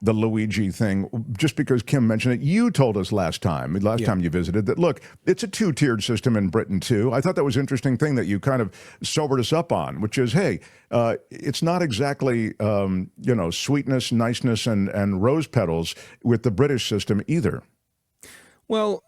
the Luigi thing, just because Kim mentioned it. You told us last time you visited, that, look, it's a two-tiered system in Britain, too. I thought that was an interesting thing that you kind of sobered us up on, which is, hey, it's not exactly, sweetness, niceness, and rose petals with the British system either. Well,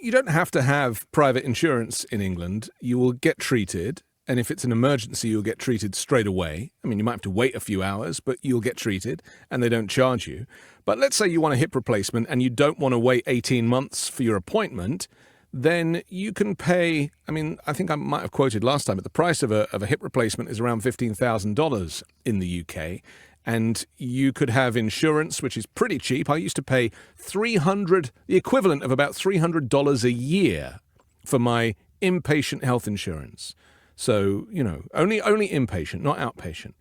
you don't have to have private insurance in England. You will get treated. And if it's an emergency, you'll get treated straight away. I mean, you might have to wait a few hours, but you'll get treated and they don't charge you. But let's say you want a hip replacement and you don't want to wait 18 months for your appointment, then you can pay, I think I might have quoted last time, but the price of a hip replacement is around $15,000 in the UK. And you could have insurance, which is pretty cheap. I used to pay the equivalent of about $300 a year for my inpatient health insurance. So, only inpatient, not outpatient.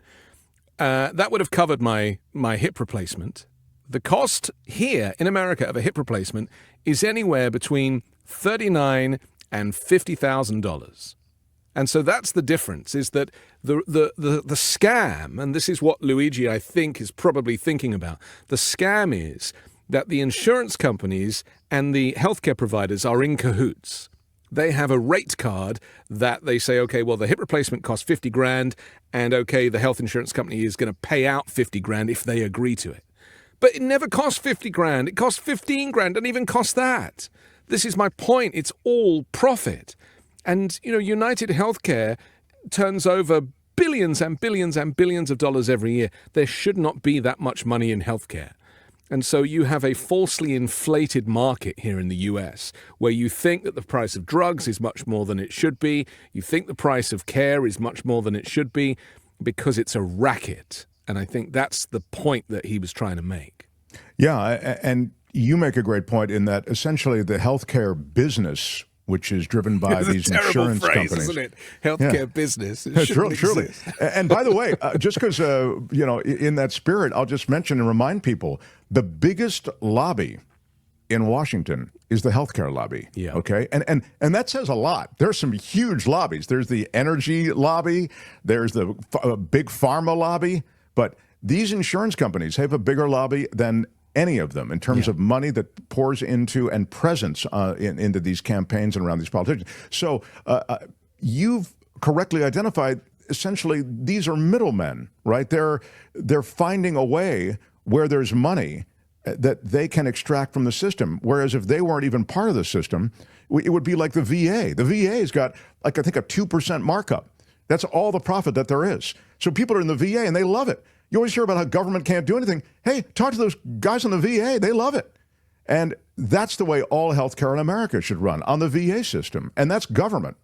That would have covered my hip replacement. The cost here in America of a hip replacement is anywhere between $39,000 and $50,000. And so that's the difference, is that the scam, and this is what Luigi, I think, is probably thinking about. The scam is that the insurance companies and the healthcare providers are in cahoots. They have a rate card that they say, okay, well, the hip replacement costs 50 grand, and okay, the health insurance company is going to pay out 50 grand if they agree to it. But it never costs 50 grand. It costs 15 grand, and even cost that. This is my point. It's all profit. And, United Healthcare turns over billions and billions and billions of dollars every year. There should not be that much money in healthcare. And so you have a falsely inflated market here in the US, where you think that the price of drugs is much more than it should be. You think the price of care is much more than it should be because it's a racket. And I think that's the point that he was trying to make. Yeah, and you make a great point in that essentially the healthcare business, which is driven by these insurance phrase, companies. Isn't it? Healthcare business. It truly. And by the way, just because, in that spirit, I'll just mention and remind people, the biggest lobby in Washington is the healthcare lobby. Yeah. Okay. And that says a lot. There's some huge lobbies. There's the energy lobby. There's the big pharma lobby. But these insurance companies have a bigger lobby than any of them in terms of money that pours into and presence into these campaigns and around these politicians. So you've correctly identified, essentially, these are middlemen, right? They're finding a way where there's money that they can extract from the system. Whereas if they weren't even part of the system, it would be like the VA. The VA's got, I think, a 2% markup. That's all the profit that there is. So people are in the VA and they love it. You always hear about how government can't do anything. Hey, talk to those guys in the VA. They love it. And that's the way all healthcare in America should run, on the VA system. And that's government.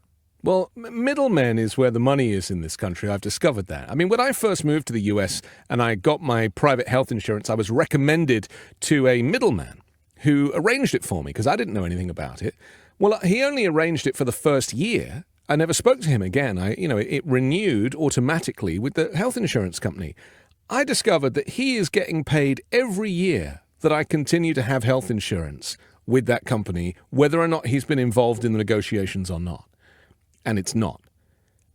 Well, middlemen is where the money is in this country. I've discovered that. When I first moved to the US and I got my private health insurance, I was recommended to a middleman who arranged it for me because I didn't know anything about it. Well, he only arranged it for the first year. I never spoke to him again. It renewed automatically with the health insurance company. I discovered that he is getting paid every year that I continue to have health insurance with that company, whether or not he's been involved in the negotiations or not. And it's not.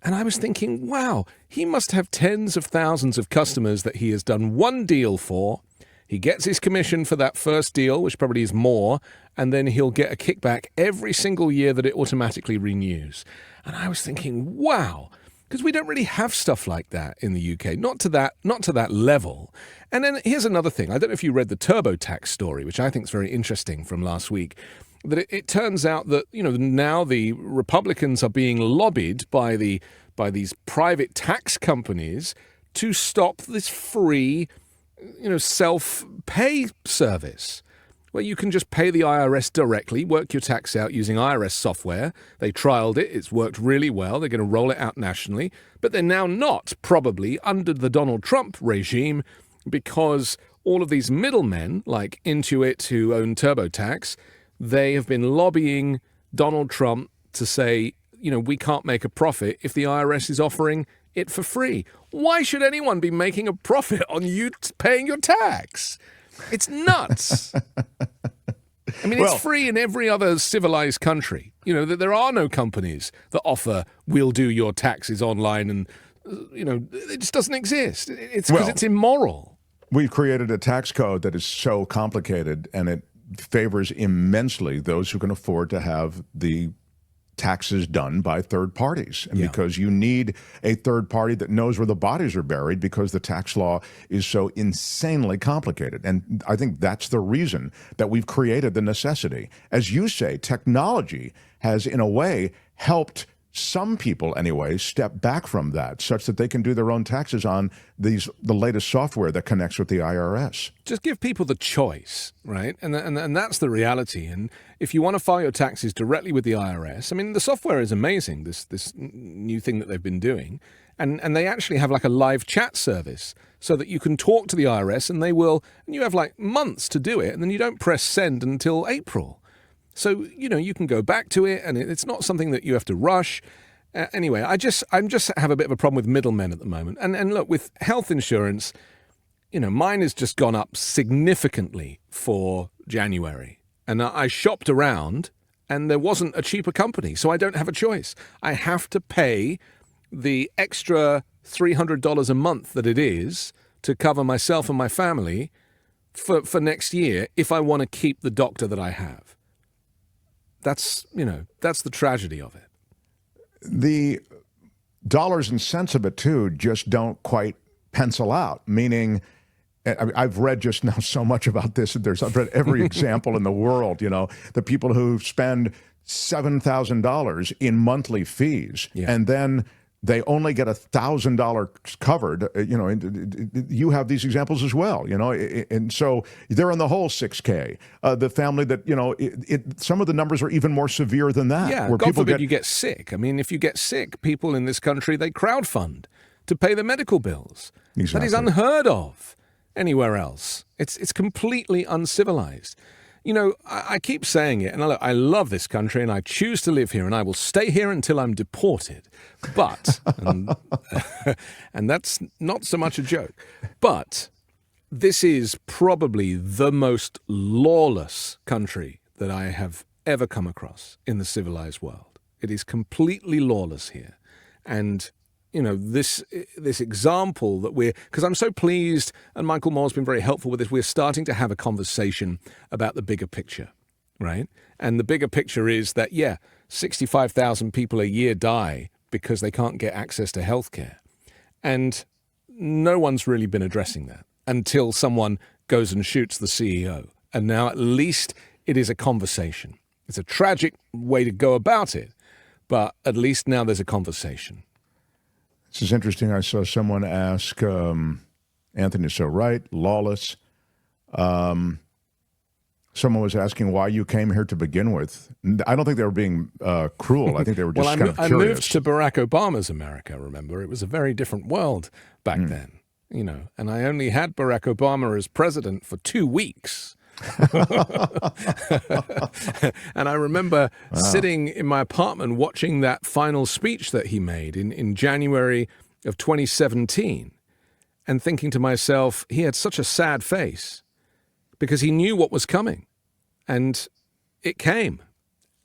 And I was thinking, wow, he must have tens of thousands of customers that he has done one deal for. He gets his commission for that first deal, which probably is more, and then he'll get a kickback every single year that it automatically renews. And I was thinking, wow, because we don't really have stuff like that in the UK, not to that level. And then here's another thing. I don't know if you read the TurboTax story, which I think is very interesting from last week. That it turns out that now the Republicans are being lobbied by these private tax companies to stop this free, self-pay service where you can just pay the IRS directly, work your tax out using IRS software. They trialed it. It's worked really well. They're going to roll it out nationally. But they're now not, probably, under the Donald Trump regime because all of these middlemen, like Intuit, who own TurboTax, they have been lobbying Donald Trump to say, we can't make a profit if the IRS is offering it for free. Why should anyone be making a profit on you paying your tax? It's nuts. It's free in every other civilized country. There are no companies that offer, we'll do your taxes online and, it just doesn't exist. It's because it's immoral. We've created a tax code that is so complicated, and it favors immensely those who can afford to have the taxes done by third parties. And because you need a third party that knows where the bodies are buried, because the tax law is so insanely complicated. And I think that's the reason that we've created the necessity. As you say, technology has, in a way, helped some people anyway step back from that, such that they can do their own taxes on the latest software that connects with the IRS. Just give people the choice, right? And that's the reality. And if you want to file your taxes directly with the IRS, I mean, the software is amazing, this new thing that they've been doing. And they actually have like a live chat service so that you can talk to the IRS and you have like months to do it, and then you don't press send until April. So, you can go back to it, and it's not something that you have to rush. Anyway, I just have a bit of a problem with middlemen at the moment. And look, with health insurance, mine has just gone up significantly for January. And I shopped around, and there wasn't a cheaper company, so I don't have a choice. I have to pay the extra $300 a month that it is to cover myself and my family for next year if I want to keep the doctor that I have. That's the tragedy of it. The dollars and cents of it, too, just don't quite pencil out, meaning I've read just now so much about this. I've read every example in the world, the people who spend $7,000 in monthly fees, and then they only get $1,000 covered. You have these examples as well, and so they're in the whole $6K. The family that, some of the numbers are even more severe than that. Yeah, where God people forbid you get sick. I mean, if you get sick, people in this country, they crowdfund to pay the medical bills. Exactly. That is unheard of anywhere else. It's completely uncivilized. I keep saying it, and I love this country, and I choose to live here, and I will stay here until I'm deported. But, and that's not so much a joke, but this is probably the most lawless country that I have ever come across in the civilized world. It is completely lawless here. And this example that because I'm so pleased, and Michael Moore's been very helpful with this, we're starting to have a conversation about the bigger picture, right? And the bigger picture is that, 65,000 people a year die because they can't get access to healthcare. And no one's really been addressing that until someone goes and shoots the CEO. And now at least it is a conversation. It's a tragic way to go about it, but at least now there's a conversation. This is interesting. I saw someone ask, Anthony's so right, lawless. Someone was asking why you came here to begin with. I don't think they were being cruel. I think they were just kind of curious. I moved to Barack Obama's America, remember? It was a very different world back then, and I only had Barack Obama as president for 2 weeks. And I remember sitting in my apartment watching that final speech that he made in January of 2017 and thinking to myself, he had such a sad face because he knew what was coming, and it came,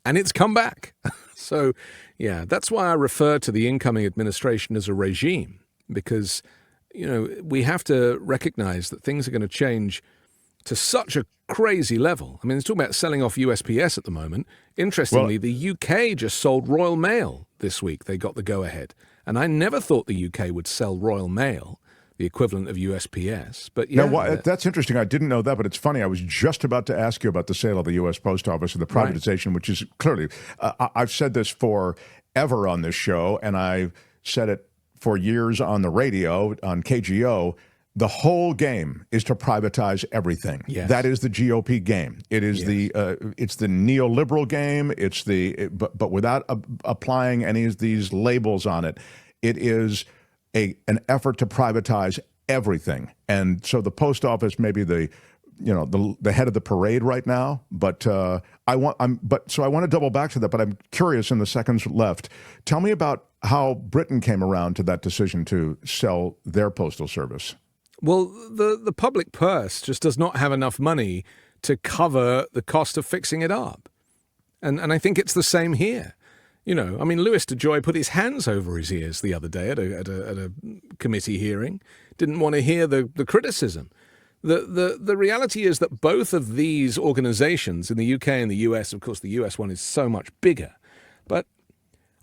and it's come back. So, that's why I refer to the incoming administration as a regime, because, we have to recognize that things are going to change to such a crazy level. I mean, it's talking about selling off USPS at the moment. Interestingly, the UK just sold Royal Mail this week. They got the go-ahead. And I never thought the UK would sell Royal Mail, the equivalent of USPS. But that's interesting. I didn't know that, but it's funny. I was just about to ask you about the sale of the U.S. Post Office and the privatization, which is clearly, I've said this forever on this show, and I've said it for years on the radio, on KGO. The whole game is to privatize everything. Yes. That is the GOP game. It is it's the neoliberal game. But without applying any of these labels on it, it is an effort to privatize everything. And so the post office may be the head of the parade right now. But I want to double back to that. But I'm curious in the seconds left. Tell me about how Britain came around to that decision to sell their postal service. Well, the public purse just does not have enough money to cover the cost of fixing it up. And I think it's the same here. Louis DeJoy put his hands over his ears the other day at a committee hearing, didn't want to hear the criticism. The reality is that both of these organizations in the UK and the US, of course, the US one is so much bigger, but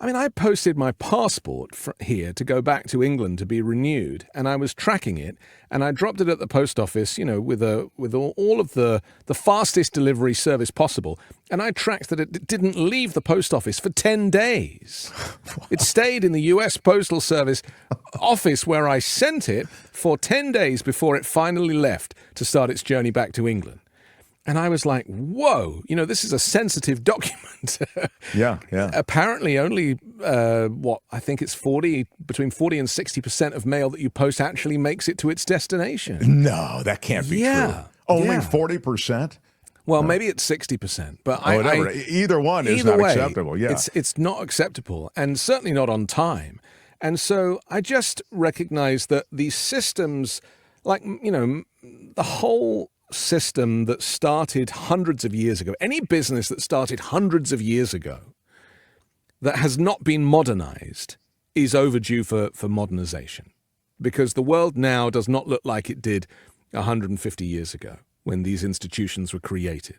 I mean, I posted my passport here to go back to England to be renewed, and I was tracking it, and I dropped it at the post office, with all of the fastest delivery service possible, and I tracked that it didn't leave the post office for 10 days. It stayed in the US Postal Service office where I sent it for 10 days before it finally left to start its journey back to England. And I was like, whoa, this is a sensitive document. Yeah. Apparently only, I think it's between 40 and 60% of mail that you post actually makes it to its destination. No, that can't be true. Only 40%? Well, maybe it's 60%, but whatever. Either one is not acceptable. Yeah, it's not acceptable, and certainly not on time. And so I just recognize that these systems, the whole system that started hundreds of years ago, any business that started hundreds of years ago that has not been modernized is overdue for modernization, because the world now does not look like it did 150 years ago when these institutions were created.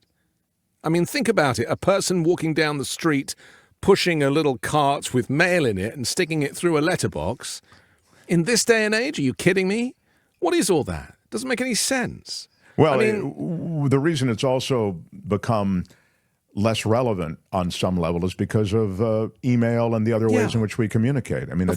I mean, think about it. A person walking down the street pushing a little cart with mail in it and sticking it through a letterbox. In this day and age, are you kidding me? What is all that? Doesn't make any sense. Well, the reason it's also become less relevant on some level is because of email and the other ways in which we communicate. I mean,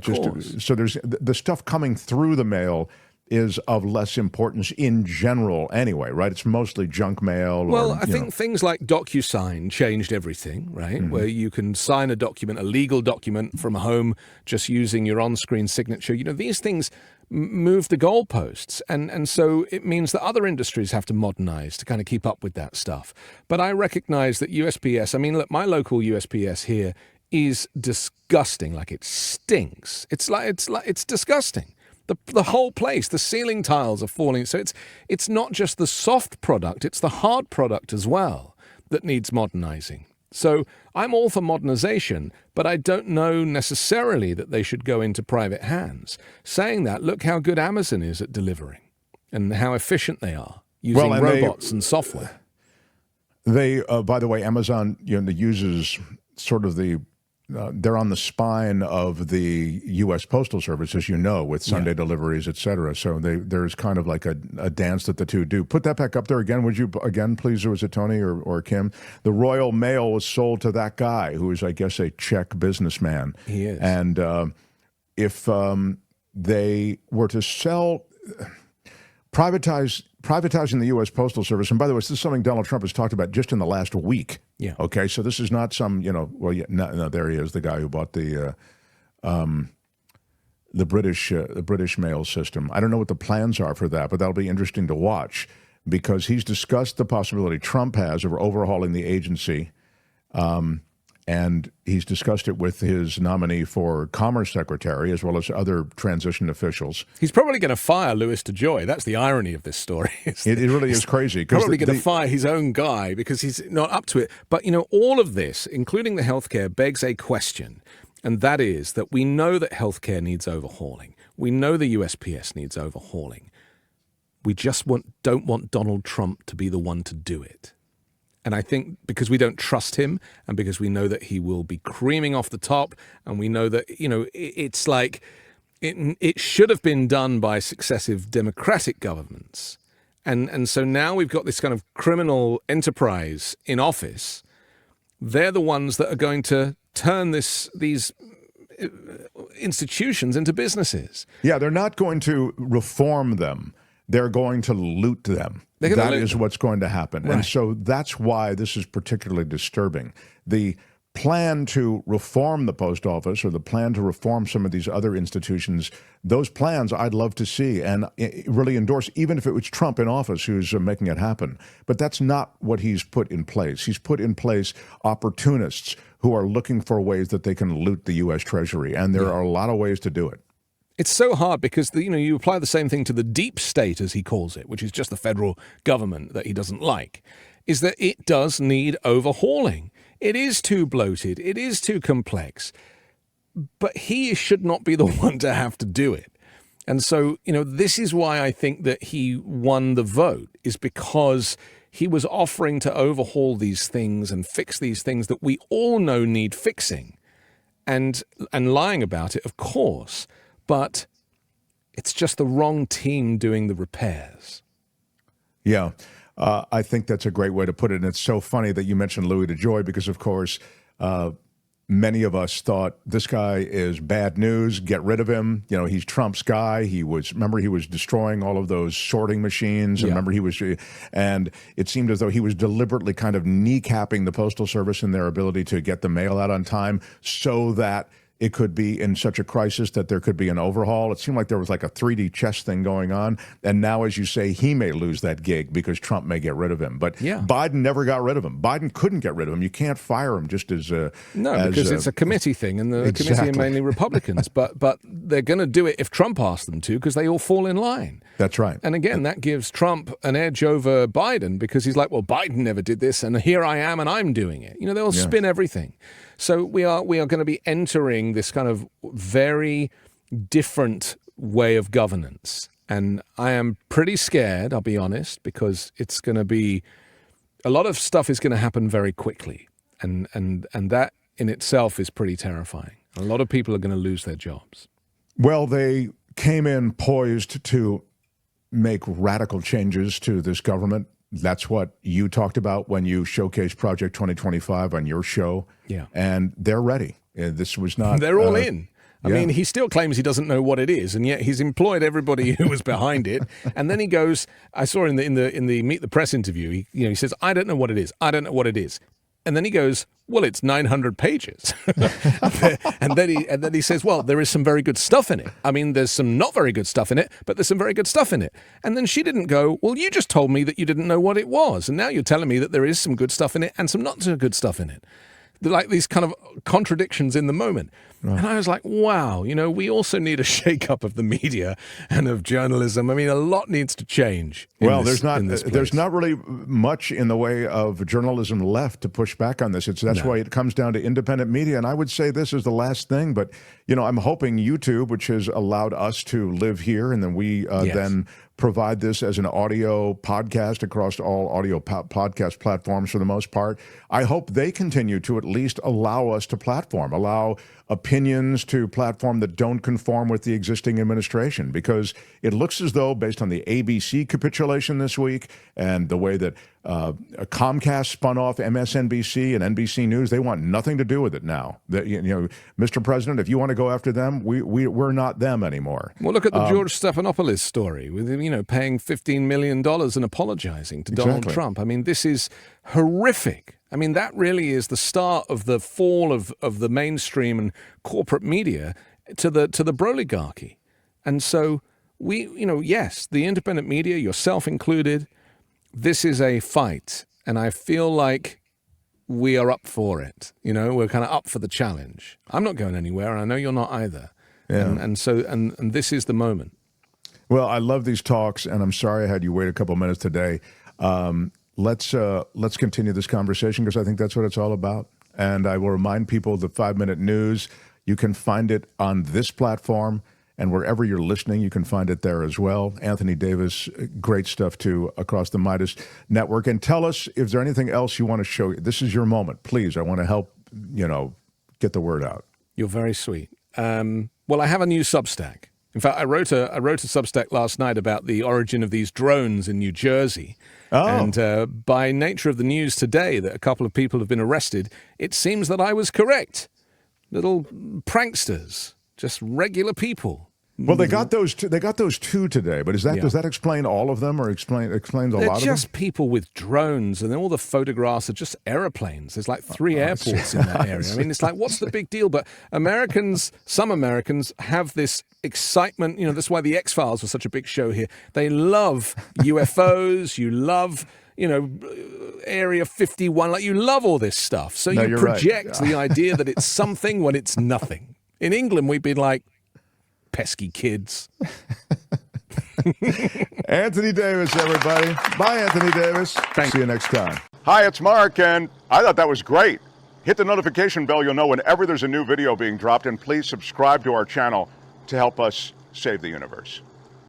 so there's the stuff coming through the mail is of less importance in general anyway, right? It's mostly junk mail. Well, I think things like DocuSign changed everything, right? Mm-hmm. Where you can sign a document, a legal document from home, just using your on-screen signature. These things move the goalposts. And so it means that other industries have to modernize to kind of keep up with that stuff. But I recognize that USPS, look, my local USPS here is disgusting. Like, it stinks. It's disgusting. The whole place, the ceiling tiles are falling. So it's not just the soft product, it's the hard product as well that needs modernizing. So I'm all for modernization, but I don't know necessarily that they should go into private hands. Saying that, look how good Amazon is at delivering and how efficient they are using robots and software. They, by the way, Amazon uses sort of they're on the spine of the U.S. Postal Service, as you know, with Sunday deliveries, et cetera. So there's kind of like a dance that the two do. Put that back up there again, would you? Again, please, or was it Tony or Kim? The Royal Mail was sold to that guy who is, I guess, a Czech businessman. He is. And if they were to sell... Privatizing the U.S. Postal Service, and by the way, this is something Donald Trump has talked about just in the last week. Yeah. Okay, so this is not some, no, there he is, the guy who bought the British mail system. I don't know what the plans are for that, but that'll be interesting to watch, because he's discussed the possibility Trump has of overhauling the agency, and he's discussed it with his nominee for Commerce Secretary, as well as other transition officials. He's probably going to fire Louis DeJoy. That's the irony of this story. It really is crazy. He's probably going to fire his own guy because he's not up to it. But, all of this, including the healthcare, begs a question, and that is that we know that healthcare needs overhauling. We know the USPS needs overhauling. We just don't want Donald Trump to be the one to do it. And I think because we don't trust him, and because we know that he will be creaming off the top, and we know that, it's like it should have been done by successive Democratic governments. And so now we've got this kind of criminal enterprise in office. They're the ones that are going to turn these institutions into businesses. Yeah, they're not going to reform them. They're going to loot them. That is what's going to happen. Right. And so that's why this is particularly disturbing. The plan to reform the post office, or the plan to reform some of these other institutions, those plans I'd love to see and really endorse, even if it was Trump in office who's making it happen. But that's not what he's put in place. He's put in place opportunists who are looking for ways that they can loot the U.S. Treasury. And there are a lot of ways to do it. It's so hard because, you apply the same thing to the deep state, as he calls it, which is just the federal government that he doesn't like, is that it does need overhauling. It is too bloated. It is too complex. But he should not be the one to have to do it. And so, this is why I think that he won the vote, is because he was offering to overhaul these things and fix these things that we all know need fixing, and lying about it, of course, but it's just the wrong team doing the repairs. Yeah, I think that's a great way to put it. And it's so funny that you mentioned Louis DeJoy, because, of course, many of us thought this guy is bad news. Get rid of him. He's Trump's guy. He was destroying all of those sorting machines. And and it seemed as though he was deliberately kind of kneecapping the Postal Service and their ability to get the mail out on time so that it could be in such a crisis that there could be an overhaul. It seemed like there was like a 3D chess thing going on. And now, as you say, he may lose that gig because Trump may get rid of him. But Biden never got rid of him. Biden couldn't get rid of him. You can't fire him just as a... No, because it's a committee thing, and the committee are mainly Republicans. But they're going to do it if Trump asks them to, because they all fall in line. That's right. And again, that gives Trump an edge over Biden, because he's like, well, Biden never did this, and here I am, and I'm doing it. They'll spin everything. So we are going to be entering this kind of very different way of governance. And I am pretty scared, I'll be honest, because it's going to be, a lot of stuff is going to happen very quickly. And that in itself is pretty terrifying. A lot of people are going to lose their jobs. Well, they came in poised to make radical changes to this government. That's what you talked about when you showcased Project 2025 on your show. Yeah. And they're ready. This was not... They're all in. I mean, he still claims he doesn't know what it is, and yet he's employed everybody who was behind it. And then he goes, I saw in the Meet the Press interview, he says, I don't know what it is. I don't know what it is. And then he goes, well, it's 900 pages. and then he says, well, there is some very good stuff in it. I mean, there's some not very good stuff in it, but there's some very good stuff in it. And then she didn't go, well, you just told me that you didn't know what it was. And now you're telling me that there is some good stuff in it and some not so good stuff in it. They're like these kind of contradictions in the moment. Right. And I was like, wow, we also need a shake-up of the media and of journalism. I mean, a lot needs to change. There's not really much in the way of journalism left to push back on this. That's why it comes down to independent media. And I would say this is the last thing, but I'm hoping YouTube, which has allowed us to live here, and then we then provide this as an audio podcast across all audio podcast platforms for the most part. I hope they continue to at least allow us to allow opinions to platform that don't conform with the existing administration, because it looks as though, based on the ABC capitulation this week and the way that Comcast spun off MSNBC and NBC News, they want nothing to do with it now. Mr. President, if you want to go after them, we're not them anymore. Well, look at the George Stephanopoulos story with paying $15 million and apologizing to Donald Trump. I mean, this is horrific. I mean, that really is the start of the fall of the mainstream and corporate media to the broligarchy. And so yes, the independent media, yourself included, this is a fight. And I feel like we are up for it. We're kind of up for the challenge. I'm not going anywhere, and I know you're not either. Yeah. And so this is the moment. Well, I love these talks, and I'm sorry I had you wait a couple minutes today. Let's continue this conversation, because I think that's what it's all about. And I will remind people of the 5-Minute News. You can find it on this platform, and wherever you're listening, you can find it there as well. Anthony Davis, great stuff too across the Midas Network. And tell us, is there anything else you want to show? This is your moment, please. I want to help get the word out. You're very sweet. Well, I have a new Substack. In fact, I wrote a Substack last night about the origin of these drones in New Jersey. Oh. And by nature of the news today that a couple of people have been arrested, it seems that I was correct. Little pranksters, just regular people. Well, they got those two today, but does that explain all of them, or explains a lot of them? They're just people with drones, and then all the photographs are just airplanes. There's like 3 airports in that area. I mean, it's like, what's the big deal? But some Americans have this excitement. That's why the X-Files was such a big show here. They love UFOs. You love, Area 51. Like, you love all this stuff. So you project the idea that it's something when it's nothing. In England, we'd be like, pesky kids. Anthony Davis, everybody. Bye, Anthony Davis. See you next time. Hi, it's Mark, and I thought that was great. Hit the notification bell. You'll know whenever there's a new video being dropped, and please subscribe to our channel to help us save the universe.